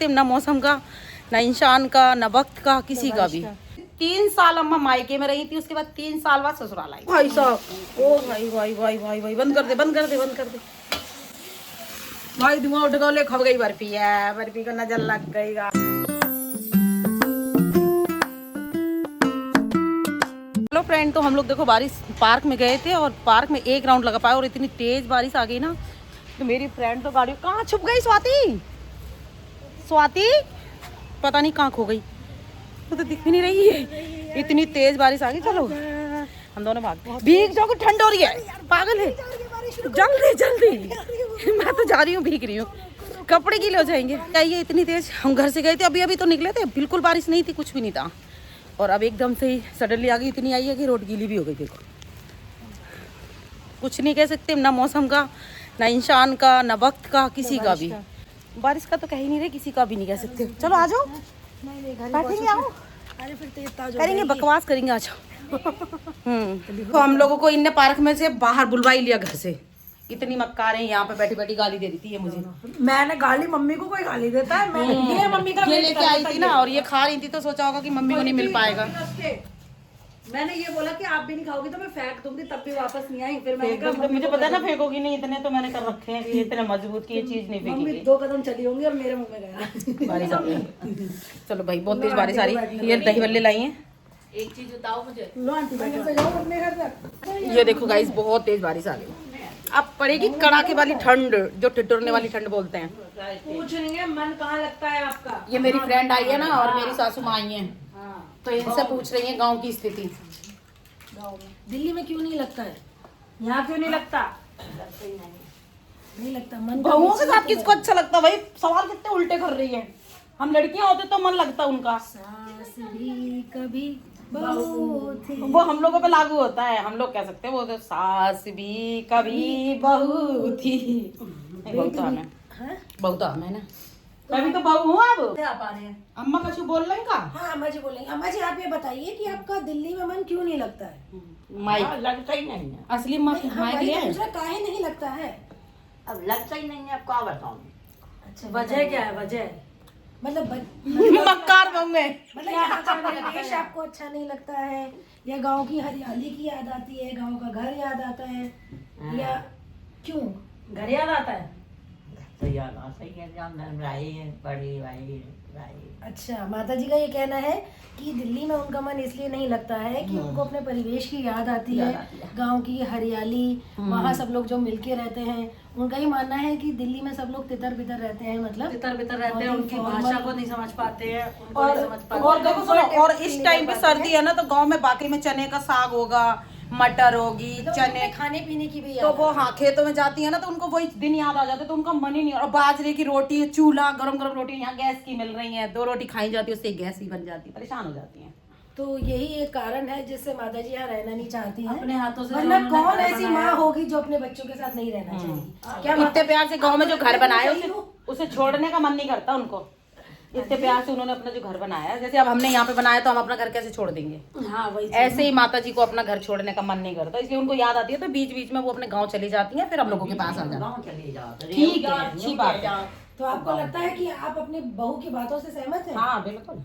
ना मौसम का, ना इंसान का, ना वक्त का, किसी का भी। 3 साल अम्मा मायके में रही थी, उसके बाद 3 साल बाद ससुराल आई। भाई साहब, ओ भाई भाई भाई भाई भाई, बंद कर दे बंद कर दे बंद कर दे भाई। धुआं उठ गया, खब गई बर्फी है, बर्फी को नजर लग गई। हेलो फ्रेंड, तो हम लोग देखो बारिश पार्क में गए थे और पार्क में एक राउंड लगा पाए और इतनी तेज बारिश आ गई ना, तो मेरी फ्रेंड तो गाड़ी कहाँ छुप गई। स्वाति पता नहीं कहाँ खो गई, तो दिख भी नहीं रही है, इतनी तेज बारिश आ गई। चलो हम दोनों भागते, भीग जाओ, ठंड हो रही है, पागल है। जल्दी जल्दी, मैं तो जा रही हूँ, भीग रही हूँ, कपड़े गीले हो जाएंगे। क्या ये इतनी तेज, हम घर से गए थे अभी अभी तो निकले थे, बिल्कुल बारिश नहीं थी, कुछ भी नहीं था, और अब एकदम से ही सडनली आ गई, इतनी आई है कि रोड गीली भी हो गई। देखो कुछ नहीं कह सकते, ना मौसम का, ना इंसान का, ना वक्त का, किसी का भी। बारिश का तो कह ही नहीं रहे, किसी का भी नहीं कह सकते। चलो आ जाओ, बैठेंगे, आओ, करेंगे बकवास करेंगे, आ जाओ। तो हम लोगों को इनने पार्क में से बाहर बुलवा ही लिया घर से। इतनी मक्कार है, यहाँ पे बैठी बैठी गाली दे रही थी ये मुझे। मैंने गाली, मम्मी को कोई गाली देता है? मैं ये मम्मी का ये लेके आई थी ना, और ये खा रही थी, तो सोचा होगा कि मम्मी को नहीं मिल पाएगा। मैंने ये बोला कि आप भी नहीं खाओगी तो मैं फेंक दूंगी, तब भी वापस नहीं आई। फिर मैंने कहा तो मुझे पता है ना फेंकोगी नहीं, इतने तो मैंने कर रखे हैं कि ये इतने मजबूत की ये चीज नहीं मम्मी फेंकेगी। 2 कदम चली होंगी और मेरे मुंह में गया। बारिश आ गई। चलो भाई, बहुत तेज बारिश आ रही। ये दही बल्ले लाई हैं। एक चीज बताओ मुझे, लो आंटी, मैं जाऊँ अपने घर तक। ये देखो गाइस, बहुत तेज बारिश आ गई। अब पड़ेगी कड़ाके वाली ठंड, जो ठिठुरने वाली ठंड बोलते हैं। पूछ रही है मन कहाँ लगता है आपका? ये मेरी फ्रेंड आई है ना, और मेरी सासू माँ आई है, तो इनसे पूछ रही है गांव की स्थिति। दिल्ली में क्यों नहीं लगता है? यहाँ क्यों नहीं लगता? नहीं लगता मन। बहुओं के साथ किसको अच्छा लगता भाई? सवाल कितने उल्टे कर रही है। हम लड़कियां होते तो मन लगता उनका। सास भी कभी बहू थी। वो हम लोगों पे लागू होता है, हम लोग कह सकते हैं वो तो सास भी कभी बहू थी। बहू तो हमें, बहू तो हमें ना, मैं भी तो बहू हूँ अब। आप आ रहे हैं? अम्मा कछु बोल रहे का? हाँ अम्मा जी बोलेंगे। अम्मा जी आप ये बताइए कि आपका दिल्ली में मन क्यों नहीं लगता है? माइक लगता ही नहीं है। असली माइक है। काहे नहीं लगता है? अब लगता ही नहीं है, अब क्या बताऊं। अच्छा, वजह क्या है? वजह मतलब मक्कार बहू है। मतलब यहाँ का परिवेश आपको अच्छा नहीं लगता है, या गांव की हरियाली की याद आती है, गांव का घर याद आता है, या क्यों घर याद आता है? तो यार सही है, जान राई है, बड़ी भाई राई। अच्छा, माता जी का ये कहना है कि दिल्ली में उनका मन इसलिए नहीं लगता है कि उनको अपने परिवेश की याद आती है, गांव की हरियाली, वहाँ सब लोग जो मिलके रहते हैं। उनका ही मानना है कि दिल्ली में सब लोग तितर बितर रहते हैं, मतलब तितर बितर रहते हैं, उनकी भाषा को नहीं समझ पाते हैं, और देखो सुनो, और इस टाइम पे सर्दी है ना, तो गांव में बाकी में चने का साग होगा, मटर होगी, चने, खाने पीने की भी तो वो हाँ खेतों में जाती है ना, तो उनको वही दिन याद आ जाते, तो उनका मन ही नहीं। और बाजरे की रोटी, चूल्हा, गरम गरम रोटी, यहाँ गैस की मिल रही है, 2 रोटी खाई जाती है, उससे गैस ही बन जाती है, परेशान हो जाती है। तो यही एक कारण है जिससे माता जी यहाँ रहना नहीं चाहती हैं। अपने हाथों से वरना कौन ऐसी माँ होगी जो अपने बच्चों के साथ नहीं रहना चाहेगी? क्या इतने प्यार से गांव में जो घर बनाया उसे छोड़ने का मन नहीं करता उनको। इतने प्यार से उन्होंने अपना जो घर बनाया, जैसे अब हमने यहाँ पे बनाया, तो हम अपना घर कैसे छोड़ देंगे? हाँ वही। ऐसे ही माता जी को अपना घर छोड़ने का मन नहीं करता, इसलिए उनको याद आती है, तो बीच बीच में वो अपने गाँव चली जाती है, फिर हम लोगों के पास आ जाती है। गाँव चली जाओ, ठीक है, अच्छी बात है। तो आपको लगता है कि आप अपनी बहू की बातों से सहमत हैं? हाँ बिल्कुल,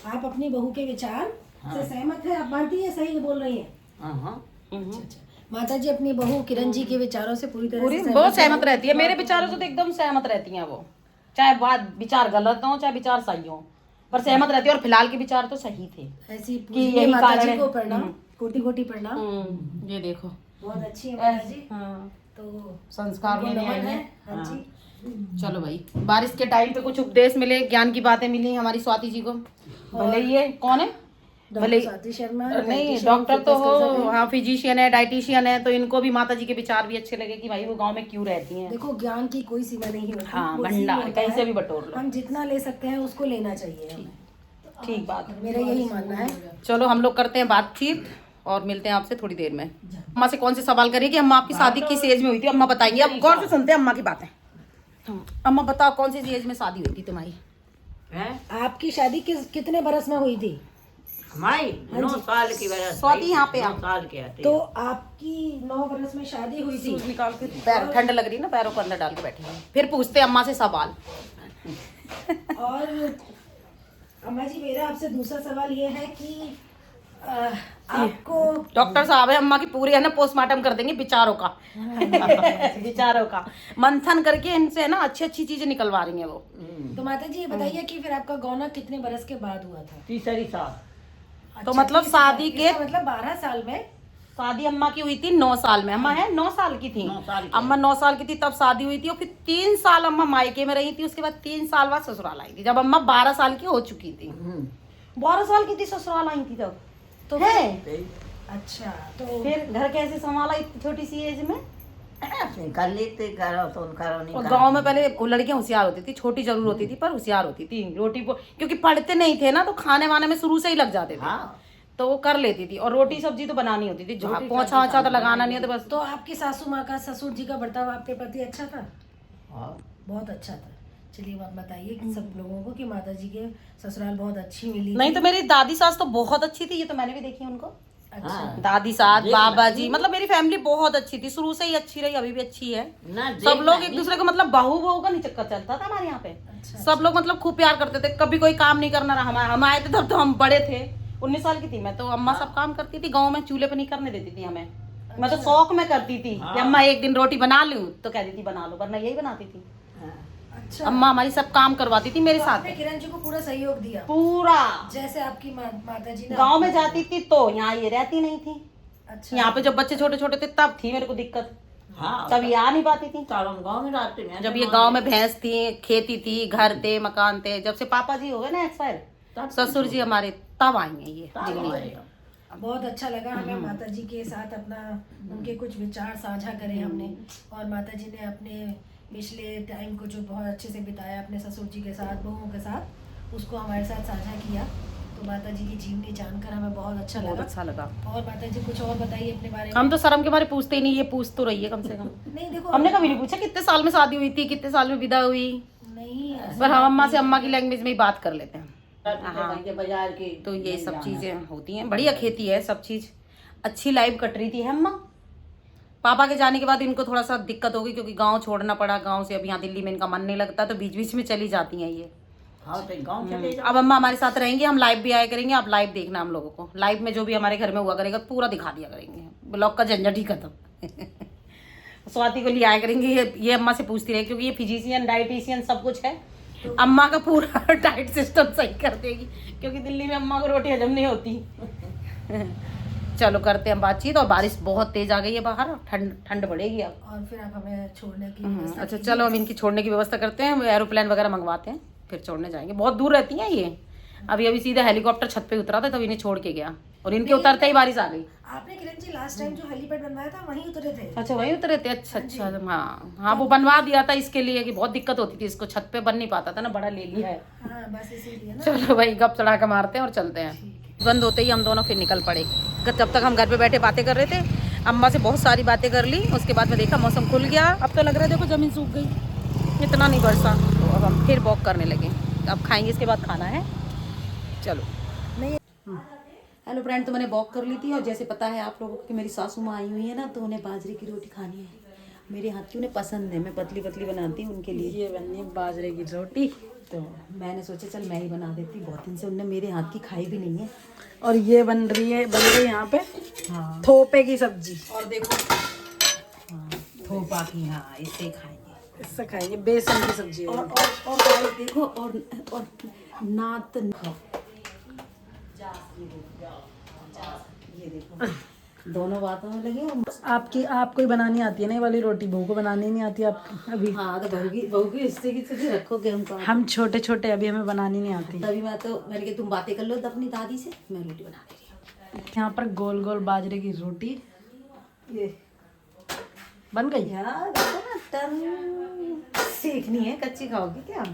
आप अपनी बहू के विचार से सहमत है? आप मानती है सही बोल रही है? अच्छा, माता जी अपनी बहू किरण जी के विचारों से पूरी तरह से बहुत सहमत रहती है। मेरे विचारों से तो एकदम सहमत रहती हैं वो, चाहे बात विचार गलत हो चाहे विचार सही हो, पर सहमत रहती है। और फिलहाल के विचार तो सही थे ऐसी कि यही माता कारण जी है। को प्रणाम, कोटि कोटि प्रणाम। ये देखो, बहुत अच्छी है माता जी। हाँ, तो संस्कार लेने आई नमन है। है। हाँ जी। चलो भाई, बारिश के टाइम पे कुछ उपदेश मिले, ज्ञान की बातें मिली हमारी स्वाति जी को। भले ये कौन है, भले स्वाति शर्मा नहीं डॉक्टर तो हो, हाँ फिजिशियन है, डाइटिशियन है, तो इनको भी माता जी के विचार भी अच्छे लगे कि भाई वो गांव में क्यों रहती हैं। देखो ज्ञान की कोई सीमा नहीं होती। हाँ, वो भंडार होता कहीं है, से भी बटोर लो। हम जितना ले सकते हैं उसको लेना चाहिए हमें। ठीक बात है, मेरा यही मानना है। चलो हम लोग करते हैं बातचीत और मिलते हैं आपसे थोड़ी देर में। अम्मा से कौन से सवाल करिए कि अम्मा आपकी शादी किस एज में हुई थी? अम्मा बताएंगे, अब गौर से सुनते हैं अम्मा की बातें। अम्मा बताओ, कौन सी एज में शादी हुई थी तुम्हारी? आपकी शादी कितने बरस में हुई थी? हमारी 9 साल की वजह से। स्वाति यहाँ पे 9 साल की आती। तो आपकी 9 बरस में शादी हुई थी। निकाल के पैर, ठंड लग रही ना, पैरों को अंदर डाल के बैठी है। फिर पूछते अम्मा से सवाल। और अम्मा जी मेरा आपसे दूसरा सवाल ये है कि आपको डॉक्टर साहब है अम्मा की पूरी है ना पोस्टमार्टम कर देंगे बेचारों का। बेचारों का मंथन करके इनसे है ना अच्छी अच्छी चीजें निकलवा रही हैं वो। तो माता जी ये बताइए कि फिर आपका गौना कितने बरस के बाद हुआ था? तीसरी साल। तो मतलब शादी के मतलब 12 साल में? शादी अम्मा की हुई थी 9 साल में। अम्मा है 9 साल की थी। 9 साल की। अम्मा 9 साल की थी तब शादी हुई थी और फिर 3 साल अम्मा मायके में रही थी। उसके बाद 3 साल बाद ससुराल आई थी जब अम्मा 12 साल की हो चुकी थी। 12 साल की थी ससुराल आई थी तब तो है। अच्छा तो फिर घर कैसे संभाला इतनी छोटी सी एज में? कर लेते करो तो करो नहीं और करो। गांव में पहले वो लड़कियां होशियार होती थी, छोटी जरूर होती थी पर होशियार होती थी। रोटी को क्योंकि पढ़ते नहीं थे ना तो खाने वाने में शुरू से ही लग जाते थे। हाँ तो वो कर लेती थी और रोटी सब्जी तो बनानी होती थी। रोटी पोछा वोछा तो लगाना नहीं होता बस। तो आपकी सासू माँ का ससुर जी का बर्ताव आपके प्रति अच्छा था? हाँ। बहुत अच्छा था। चलिए आप बताइए कि सब लोगों को कि माता जी के ससुराल बहुत अच्छी मिली नहीं थी। तो मेरी दादी सास तो बहुत अच्छी थी। ये तो मैंने भी देखी उनको। अच्छा हाँ। दादी सास देख बाबा जी मतलब मेरी फैमिली बहुत अच्छी थी, शुरू से ही अच्छी रही, अभी भी अच्छी है। ना सब लोग एक दूसरे को मतलब बहू बहू का नहीं चक्कर चलता था हमारे यहाँ पे। अच्छा। सब लोग मतलब खूब प्यार करते थे। कभी कोई काम नहीं करना रहा। हम आए थे तब तो हम बड़े थे, 19 साल की थी मैं तो। अम्मा सब काम करती थी गाँव में, चूल्हे पे नहीं करने देती थी हमें। मैं तो शौक में करती थी कि अम्मा एक दिन रोटी बना लूं तो कहती थी बना लो, वरना यही बनाती थी। अच्छा अम्मा हमारी सब काम करवाती थी मेरे तो साथ आपने किरण जी को पूरा सहयोग दिया पूरा। जैसे आपकी माता जी ने गाँव में जाती थी तो यहाँ ये रहती नहीं थी। अच्छा यहाँ पे जब बच्चे छोटे छोटे थे तब थी मेरे को दिक्कत, हाँ तब ये आ नहीं पाती थी। चलो हम गाँव में रहते हैं। जब ये गांव में भैंस थी, खेती थी, घर थे, मकान थे। जब से पापा जी हो गए ना एक्सपायर, ससुर जी हमारे, तब आई हैं ये दिल्ली। बहुत अच्छा लगा हमें माता जी के साथ अपना उनके कुछ विचार साझा करे हमने। और माता जी ने अपने पिछले टाइम को जो बहुत अच्छे से बिताया अपने ससुर जी के साथ, बहुओं के साथ, उसको हमारे साथ साझा किया। तो माता जी की जीवनी जानकर हमें बहुत अच्छा बहुत लगा। अच्छा लगा। और माता जी कुछ और बताइए अपने बारे में। हम तो शर्म के बारे पूछते ही नहीं, ये पूछ तो रही है कम से कम। नहीं देखो हमने कभी नहीं पूछा कितने साल में शादी हुई थी, कितने साल में विदा हुई, नहीं पर हम अम्मा से अम्मा की लैंग्वेज में ही बात कर लेते हैं। बाजार की तो ये सब चीजें होती हैं। बढ़िया खेती है, सब चीज अच्छी लाइफ कट रही थी अम्मा। पापा के जाने के बाद इनको थोड़ा सा दिक्कत होगी क्योंकि गांव छोड़ना पड़ा। गांव से अब यहाँ दिल्ली में इनका मन नहीं लगता तो बीच बीच में चली जाती हैं ये। हाँ तो गाँव चले जाओ। अब अम्मा हमारे साथ रहेंगी, हम लाइव भी आया करेंगे। आप लाइव देखना हम लोगों को, लाइव में जो भी हमारे घर में हुआ करेगा पूरा दिखा दिया करेंगे। ब्लॉग का झंझट ही खत्म। स्वाति को ले आया करेंगे। ये अम्मा से पूछती रहे क्योंकि ये फिजिशियन डाइटिशियन सब कुछ है। अम्मा का पूरा डाइट सिस्टम सही कर देगी क्योंकि दिल्ली में अम्मा को रोटी हजम नहीं होती। चलो करते हैं बातचीत। और बारिश बहुत तेज आ गई है बाहर, ठंड बढ़ेगी अब। और फिर आप हमें छोड़ने की व्यवस्था अच्छा चलो हम इनकी छोड़ने की व्यवस्था करते हैं। एरोप्लेन वगैरह मंगवाते हैं फिर छोड़ने जाएंगे। बहुत दूर रहती हैं ये। अभी सीधा हेलीकॉप्टर छत पे उतरा था तब इन्हें छोड़ के गया और इनके उतरते ही बारिश आ गई। आपने किरण जी लास्ट टाइम जो हेलीपैड बनवाया था वहीं उतरे थे? अच्छा वहीं उतरे थे। अच्छा हाँ वो बनवा दिया था इसके लिए कि बहुत दिक्कत होती थी इसको, छत पे बन नहीं पाता था ना, बड़ा ले लिया है। हाँ बस इसीलिए ना। चलो भाई गप चढ़ा के मारते हैं और चलते हैं। बंद होते ही हम दोनों फिर निकल पड़े। जब तक हम घर पे बैठे बातें कर रहे थे अम्मा से बहुत सारी बातें कर ली। उसके बाद में देखा मौसम खुल गया। अब तो लग रहा है देखो जमीन सूख गई, इतना नहीं बरसा। तो अब हम फिर वॉक करने लगे। अब खाएंगे, इसके बाद खाना है। चलो हेलो फ्रेंड, तो मैंने वॉक कर ली थी और जैसे पता है आप लोगों को कि मेरी सासू माँ आई हुई है ना, तो उन्हें बाजरे की रोटी खानी है। मेरे हाथ की उन्हें पसंद है, मैं पतली पतली बनाती हूँ उनके लिए। ये बननी है बाजरे की रोटी, तो मैंने सोचा चल मैं ही बना देती। बहुत दिन से उनने मेरे हाथ की खाई भी नहीं है। और ये बन रही है यहाँ पे हाँ थोपे की सब्जी। और देखो हाँ थोपा की, हाँ इससे खाएंगे, इससे खाएंगे। बेसन की सब्जी है। और देखो और नात ये देखो दोनों बातों में लगे। आपको ही बनानी आती है ना ये वाली रोटी? बहू को बनानी नहीं आती आपको अभी? हाँ तो बहू की हिस्से की सब्जी रखोगे हमको। हम छोटे छोटे अभी हमें बनानी नहीं आती। तभी मैंने कहा तुम बातें कर लो अपनी दादी से, मैं रोटी बना दे रही हूँ। यहाँ पर गोल गोल बाजरे की रोटी ये बन गई। यार सीखनी है, कच्ची खाओगी क्या?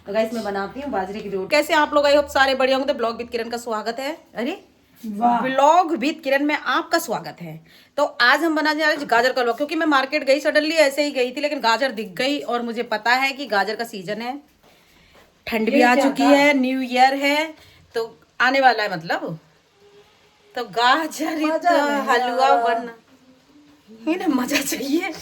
तो गाइस मैं बनाती हूँ बाजरे की रोटी। कैसे आप लोग? आई होप सारे बढ़िया होंगे। तो ब्लॉग विद किरण का स्वागत है। अरे ब्लॉग विद किरण में आपका स्वागत है। तो आज हम बनाने जा रहे हैं गाजर का हलवा। क्योंकि मैं मार्केट गई, सडनली ऐसे ही गई थी, लेकिन गाजर दिख गई और मुझे पता है कि गाजर का सीजन है, ठंड भी आ चुकी है, न्यू ईयर है तो आने वाला है मतलब। तो गाजर हलवा बनना इन्हें मजा चाहिए।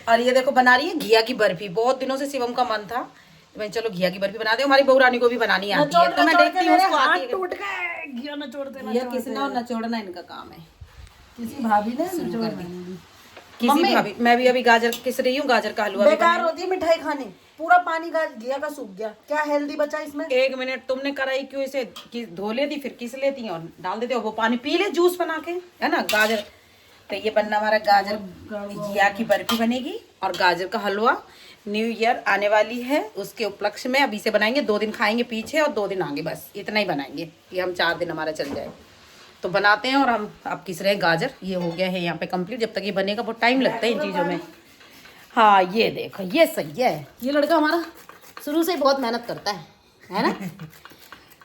और ये देखो बना रही है घिया की बर्फी। बहुत दिनों से शिवम का मन था तो मैं चलो घिया की बर्फी बना दे, हमारी बहू रानी को भी बनानी आती है, तो मैं देखती हूँ उसको आती है। टूट गए घिया नचोड़ते घिया किसना नचोड़ना इनका काम है। किसी भाभी ने नचोड़ किसी भाभी, मैं भी अभी गाजर किस रही हूँ, गाजर का हलवा बेकार होती है मिठाई खानी, पूरा पानी घिया का सूख गया, क्या हेल्दी बचा इसमें। 1 मिनट, तुमने कढ़ाई क्यों इसे धो लेती फिर किस लेती और डाल देते हो, वो पानी पी ले जूस बना के, है ना। गाजर तो ये बनना हमारा गाजर घिया की बर्फी बनेगी और गाजर का हलवा। न्यू ईयर आने वाली है, उसके उपलक्ष्य में अभी से बनाएंगे, 2 दिन खाएंगे पीछे और 2 दिन आगे, बस इतना ही बनाएंगे, ये हम 4 दिन हमारा चल जाए तो बनाते हैं। और हम अब किस रहे गाजर, ये हो गया है यहाँ पे कंप्लीट, जब तक ये बनेगा बहुत टाइम लगता है इन चीज़ों में। हाँ ये देखो ये सही है, ये लड़का हमारा शुरू से ही बहुत मेहनत करता है ना।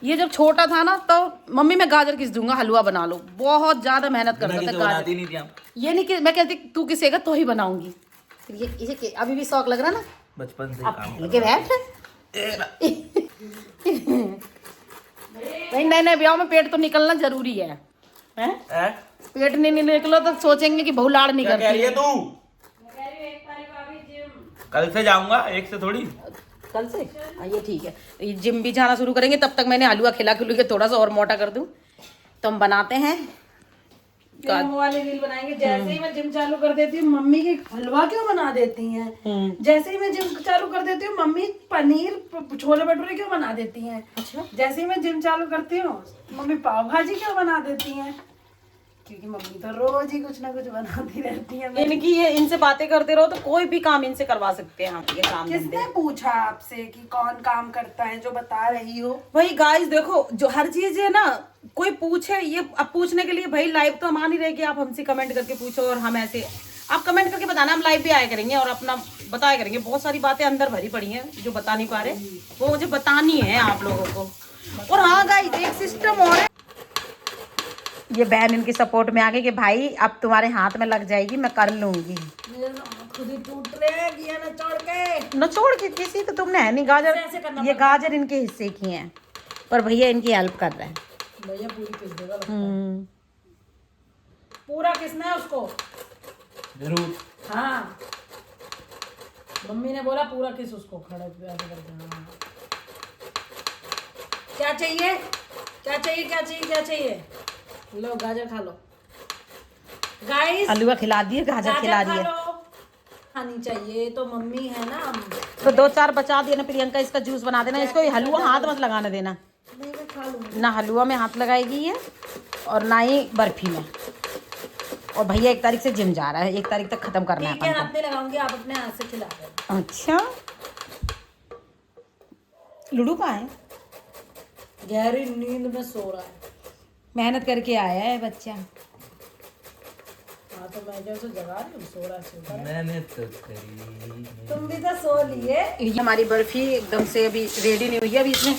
ये जब छोटा था ना तो मम्मी मैं गाजर किस दूंगा, हलवा बना लो, बहुत ज्यादा मेहनत करता था गाजर। ये नहीं कि मैं कहती तू किसेगा तो ही बनाऊंगी, ये इसे अभी भी शौक लग रहा ना बचपन से अब लगे बैठ। नहीं ब्याह में पेट तो निकलना जरूरी है, हैं? पेट नहीं निकलो तो सोचेंगे कि बहू लाड़ नहीं करती। क्या कह रही है तू? कल से जाऊंगा, एक से थोड़ी। कल से ये ठीक है, ये जिम भी जाना शुरू करेंगे, तब तक मैंने हलवा खिला के थोड़ा सा और मोटा कर दूं। तो हम बनाते हैं वाले रील बनाएंगे। जैसे ही मैं जिम चालू कर देती हूँ मम्मी के हलवा क्यों बना देती हैं, जैसे ही मैं जिम चालू कर देती हूँ मम्मी पनीर छोले भटूरे क्यों बना देती हैं। अच्छा, जैसे ही मैं जिम चालू करती हूँ मम्मी पाव भाजी क्यों बना देती हैं, क्योंकि मम्मी तो रोज ही कुछ ना कुछ बनाती रहती है। इनकी ये इनसे बातें करते रहो तो कोई भी काम इनसे करवा सकते हैं हम, ये काम किसने पूछा आपसे कि कौन काम करता है जो बता रही हो। भाई गाइस देखो, जो हर चीज है ना कोई पूछे, ये अब पूछने के लिए भाई लाइव तो हम आ नहीं रहे कि आप हमसे कमेंट करके पूछो और हम ऐसे, आप कमेंट करके बताना, हम लाइव भी आया करेंगे और अपना बताया करेंगे। बहुत सारी बातें अंदर भरी पड़ी हैं जो बता नहीं पा रहे, वो मुझे बतानी है आप लोगों को। और हाँ गाइस एक सिस्टम और है, ये बहन इनकी सपोर्ट में आ गई कि भाई अब तुम्हारे हाथ में लग जाएगी, मैं कर लूंगी। खुद ही टूट रहे हैं घिया नचोड़ के किसी तो तुमने है नहीं, गाजर ये गाजर इनके हिस्से की हैं पर भैया इनकी हेल्प कर रहे हैं। भैया पूरी किस देगा, पूरा किसना है उसको जरूर। हाँ मम्मी ने बोला पूरा किस उसको, खड़े ऐसे करके। हाँ क्या चाहिए क्या चाहिए क्या चाहिए क्या चाहिए, लो गाजर खा लो गाइस, हलवा खिला दिए, गाजर खिला दिए, खानी चाहिए तो मम्मी है ना। तो 2-4 बचा दिए ना प्रियंका, इसका जूस बना देना, इसको हलवा हाथ मत लगाने देना, नहीं मैं खा लूंगी। ना हलवा में हाथ लगाएगी ये और ना ही बर्फी में। और भैया 1 तारीख से जिम जा रहा है, 1 तारीख तक खत्म करना है ठीक है, अपन हाथ नहीं लगाऊंगी, आप अपने हाथ से खिला दो। अच्छा लूडू कहाँ है? गहरी नींद में सो रहा है, मेहनत करके आया है बच्चा। हाँ तो मैं जैसे जगा रही हूँ, सो रहा है। मैंने तो करी। तुम भी तो सो लिए। ये हमारी बर्फी एकदम से अभी रेडी नहीं हुई है, अभी इसमें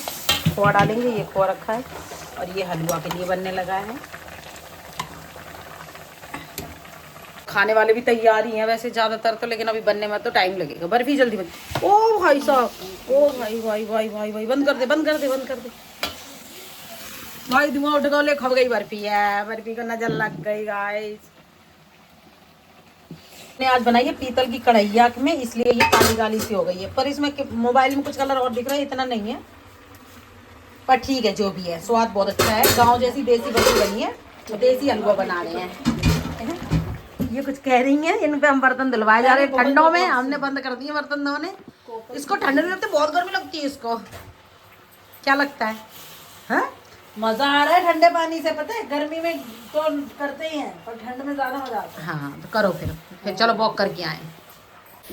खोआ डालेंगे, ये खोआ रखा है और ये हलवा के लिए बनने लगा है। खाने वाले भी तैयार ही हैं वैसे ज़्यादातर तो, लेकिन अभी बनने में तो टाइम लगेगा। बर्फी जल्दी बन, ओ भाई साहब, ओ भाई भाई भाई भाई भाई, बंद कर दे बंद कर दे बंद कर दे भाई, धुआं उठ गया, खब गई बर्फी है, बर्फी को नजर लग गई गाइस। ने आज बनाई है पीतल की कढ़ैया में, इसलिए ये काली काली सी हो गई है, पर इसमें मोबाइल में कुछ कलर और दिख रहा है, इतना नहीं है पर ठीक है जो भी है, स्वाद बहुत अच्छा है। गांव जैसी देसी बर्फी बनी है, देसी हलवा बना रहे हैं। ये कुछ कह रही हैं, इन पे हम बर्तन धुलवाए जा रहे हैं ठंडों में, हमने बंद कर दिए बर्तन धोने। इसको ठंडे में लगते, बहुत गर्मी लगती है इसको, क्या लगता है? हाँ मजा आ रहा है ठंडे पानी से, पता है गर्मी में तो करते ही हैं पर ठंड में ज्यादा मजा आता है। हाँ तो करो फिर चलो वॉक करके आए।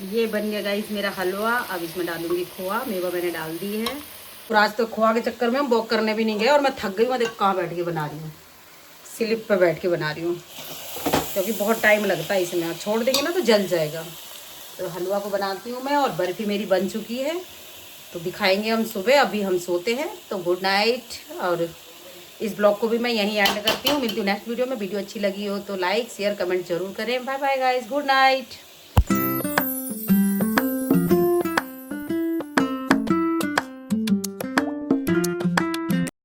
ये बन गया गाइस मेरा हलवा, अब इसमें डालूंगी खोआ, मेवा मैंने डाल दी है। और आज तो खोआ के चक्कर में हम वॉक करने भी नहीं गए और मैं थक गई, मैं देखो कहाँ बैठ के बना रही हूँ, स्लिप पे बैठ के बना रही हूँ, क्योंकि बहुत टाइम लगता है इसमें, छोड़ देंगे ना तो जल जाएगा। तो हलवा को बनाती हूँ मैं, और बर्फी मेरी बन चुकी है, तो दिखाएंगे हम सुबह। अभी हम सोते हैं, तो गुड नाइट। और इस ब्लॉग को भी मैं यहीं एंड करती हूँ, मिलती हूँ नेक्स्ट वीडियो में। वीडियो अच्छी लगी हो तो लाइक शेयर कमेंट जरूर करें। Bye bye guys, good night.